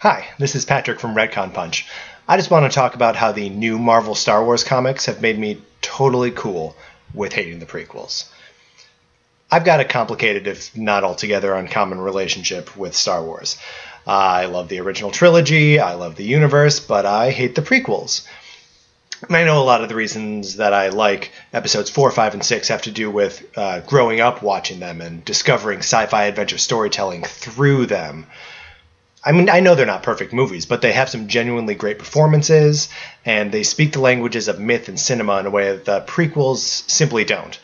Hi, this is Patrick from Retcon Punch. I just want to talk about how the new Marvel Star Wars comics have made me totally cool with hating the prequels. I've got a complicated, if not altogether uncommon relationship with Star Wars. I love the original trilogy, I love the universe, but I hate the prequels. And I know a lot of the reasons that I like episodes 4, 5, and 6 have to do with growing up watching them and discovering sci-fi adventure storytelling through them. I mean, I know they're not perfect movies, but they have some genuinely great performances, and they speak the languages of myth and cinema in a way that the prequels simply don't.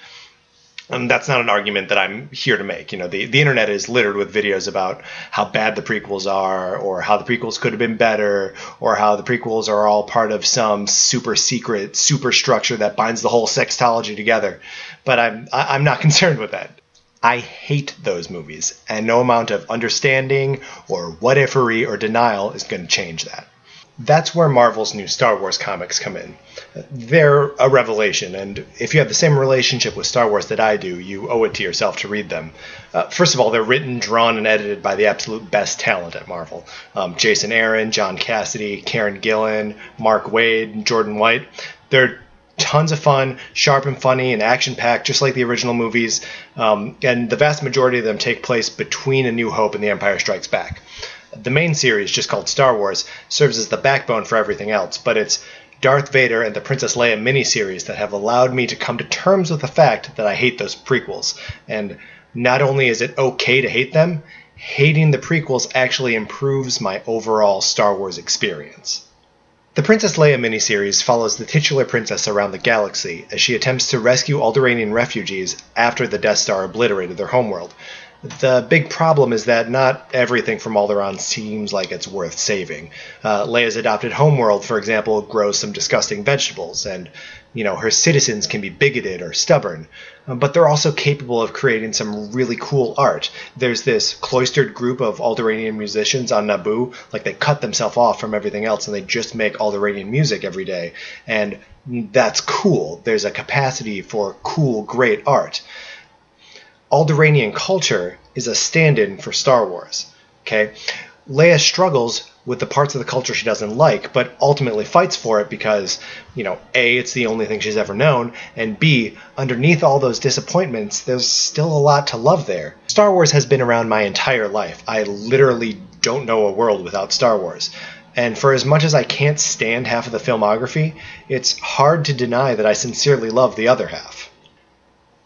And that's not an argument that I'm here to make. You know, the internet is littered with videos about how bad the prequels are, or how the prequels could have been better, or how the prequels are all part of some super secret superstructure that binds the whole sextology together. But I'm not concerned with that. I hate those movies, and no amount of understanding or what-ifery or denial is going to change that. That's where Marvel's new Star Wars comics come in. They're a revelation, and if you have the same relationship with Star Wars that I do, you owe it to yourself to read them. First of all, they're written, drawn, and edited by the absolute best talent at Marvel. Jason Aaron, John Cassidy, Karen Gillan, Mark Waid, Jordan White. They're tons of fun, sharp and funny, and action-packed, just like the original movies, and the vast majority of them take place between A New Hope and The Empire Strikes Back. The main series, just called Star Wars, serves as the backbone for everything else, but it's Darth Vader and the Princess Leia miniseries that have allowed me to come to terms with the fact that I hate those prequels. And not only is it okay to hate them, hating the prequels actually improves my overall Star Wars experience. The Princess Leia miniseries follows the titular princess around the galaxy as she attempts to rescue Alderaanian refugees after the Death Star obliterated their homeworld. The big problem is that not everything from Alderaan seems like it's worth saving. Leia's adopted homeworld, for example, grows some disgusting vegetables, and her citizens can be bigoted or stubborn, but they're also capable of creating some really cool art. There's this cloistered group of Alderaanian musicians on Naboo, like they cut themselves off from everything else and they just make Alderaanian music every day, and that's cool. There's a capacity for cool, great art. Alderaanian culture is a stand-in for Star Wars. Okay? Leia struggles with the parts of the culture she doesn't like, but ultimately fights for it because, A, it's the only thing she's ever known, and B, underneath all those disappointments, there's still a lot to love there. Star Wars has been around my entire life. I literally don't know a world without Star Wars. And for as much as I can't stand half of the filmography, it's hard to deny that I sincerely love the other half.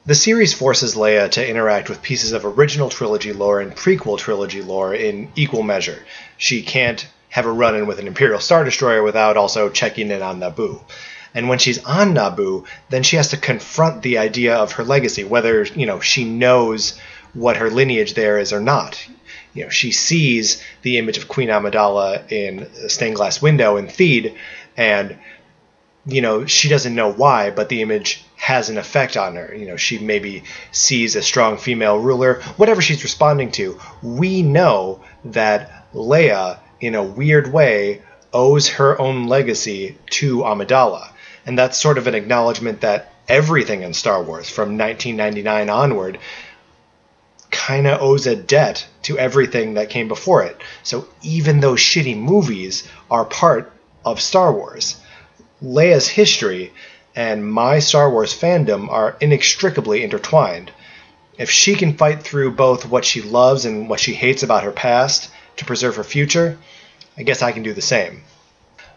The series forces Leia to interact with pieces of original trilogy lore and prequel trilogy lore in equal measure. She can't have a run-in with an Imperial Star Destroyer without also checking in on Naboo. And when she's on Naboo, then she has to confront the idea of her legacy, whether, she knows what her lineage there is or not. She sees the image of Queen Amidala in a stained glass window in Theed, and she doesn't know why, but the image has an effect on her. She maybe sees a strong female ruler, whatever she's responding to. We know that Leia, in a weird way, owes her own legacy to Amidala. And that's sort of an acknowledgement that everything in Star Wars, from 1999 onward, kind of owes a debt to everything that came before it. So even those shitty movies are part of Star Wars. Leia's history and my Star Wars fandom are inextricably intertwined. If she can fight through both what she loves and what she hates about her past to preserve her future, I guess I can do the same.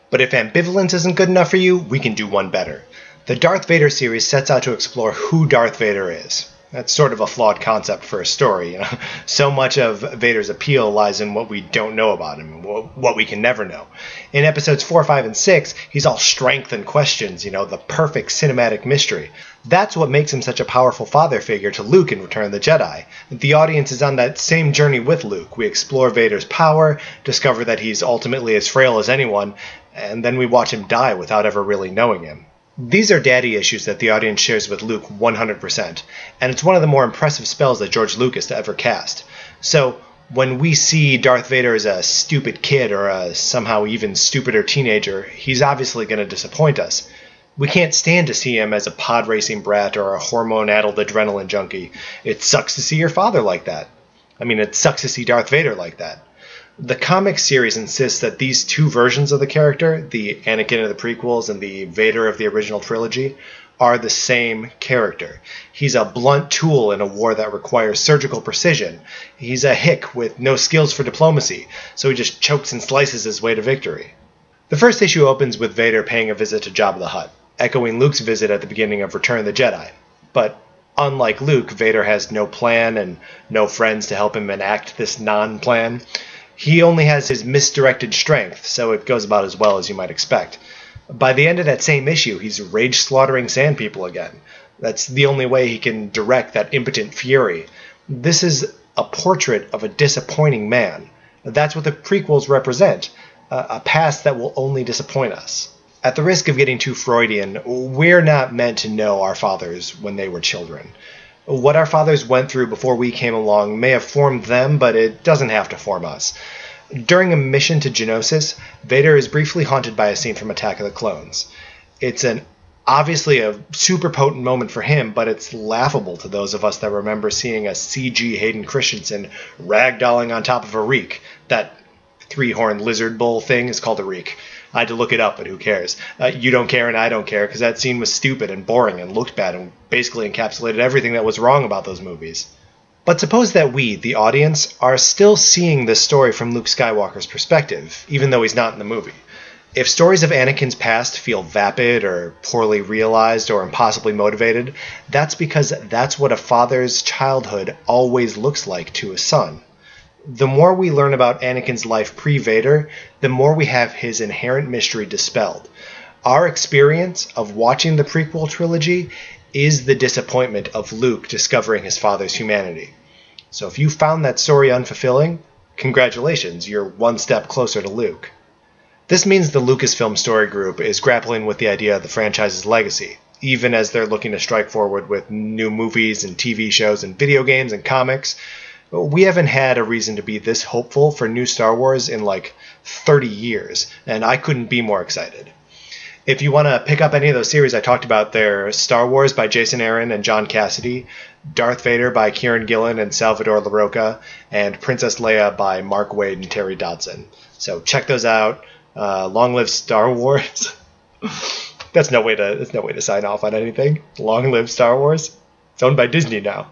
But if ambivalence isn't good enough for you, we can do one better. The Darth Vader series sets out to explore who Darth Vader is. That's sort of a flawed concept for a story. So much of Vader's appeal lies in what we don't know about him, what we can never know. In episodes 4, 5, and 6, he's all strength and questions, the perfect cinematic mystery. That's what makes him such a powerful father figure to Luke in Return of the Jedi. The audience is on that same journey with Luke. We explore Vader's power, discover that he's ultimately as frail as anyone, and then we watch him die without ever really knowing him. These are daddy issues that the audience shares with Luke 100%, and it's one of the more impressive spells that George Lucas ever cast. So, when we see Darth Vader as a stupid kid or a somehow even stupider teenager, he's obviously going to disappoint us. We can't stand to see him as a pod racing brat or a hormone-addled adrenaline junkie. It sucks to see your father like that. I mean, it sucks to see Darth Vader like that. The comic series insists that these two versions of the character, the Anakin of the prequels and the Vader of the original trilogy, are the same character. He's a blunt tool in a war that requires surgical precision. He's a hick with no skills for diplomacy, so he just chokes and slices his way to victory. The first issue opens with Vader paying a visit to Jabba the Hutt, echoing Luke's visit at the beginning of Return of the Jedi. But unlike Luke, Vader has no plan and no friends to help him enact this non-plan. He only has his misdirected strength, so it goes about as well as you might expect. By the end of that same issue, he's rage-slaughtering sand people again. That's the only way he can direct that impotent fury. This is a portrait of a disappointing man. That's what the prequels represent, a past that will only disappoint us. At the risk of getting too Freudian, we're not meant to know our fathers when they were children. What our fathers went through before we came along may have formed them, but it doesn't have to form us. During a mission to Geonosis, Vader is briefly haunted by a scene from Attack of the Clones. It's obviously a super potent moment for him, but it's laughable to those of us that remember seeing a CG Hayden Christensen ragdolling on top of a reek. That three-horned lizard bull thing is called a reek. I had to look it up, but who cares? You don't care and I don't care, because that scene was stupid and boring and looked bad and basically encapsulated everything that was wrong about those movies. But suppose that we, the audience, are still seeing this story from Luke Skywalker's perspective, even though he's not in the movie. If stories of Anakin's past feel vapid or poorly realized or impossibly motivated, that's because that's what a father's childhood always looks like to a son. The more we learn about Anakin's life pre-Vader, the more we have his inherent mystery dispelled. Our experience of watching the prequel trilogy is the disappointment of Luke discovering his father's humanity. So if you found that story unfulfilling, congratulations, you're one step closer to Luke. This means the Lucasfilm Story Group is grappling with the idea of the franchise's legacy, even as they're looking to strike forward with new movies and TV shows and video games and comics. We haven't had a reason to be this hopeful for new Star Wars in like 30 years, and I couldn't be more excited. If you want to pick up any of those series I talked about, they're Star Wars by Jason Aaron and John Cassidy, Darth Vader by Kieran Gillen and Salvador LaRocca, and Princess Leia by Mark Waid and Terry Dodson. So check those out. Long live Star Wars. That's no way to sign off on anything. Long live Star Wars. It's owned by Disney now.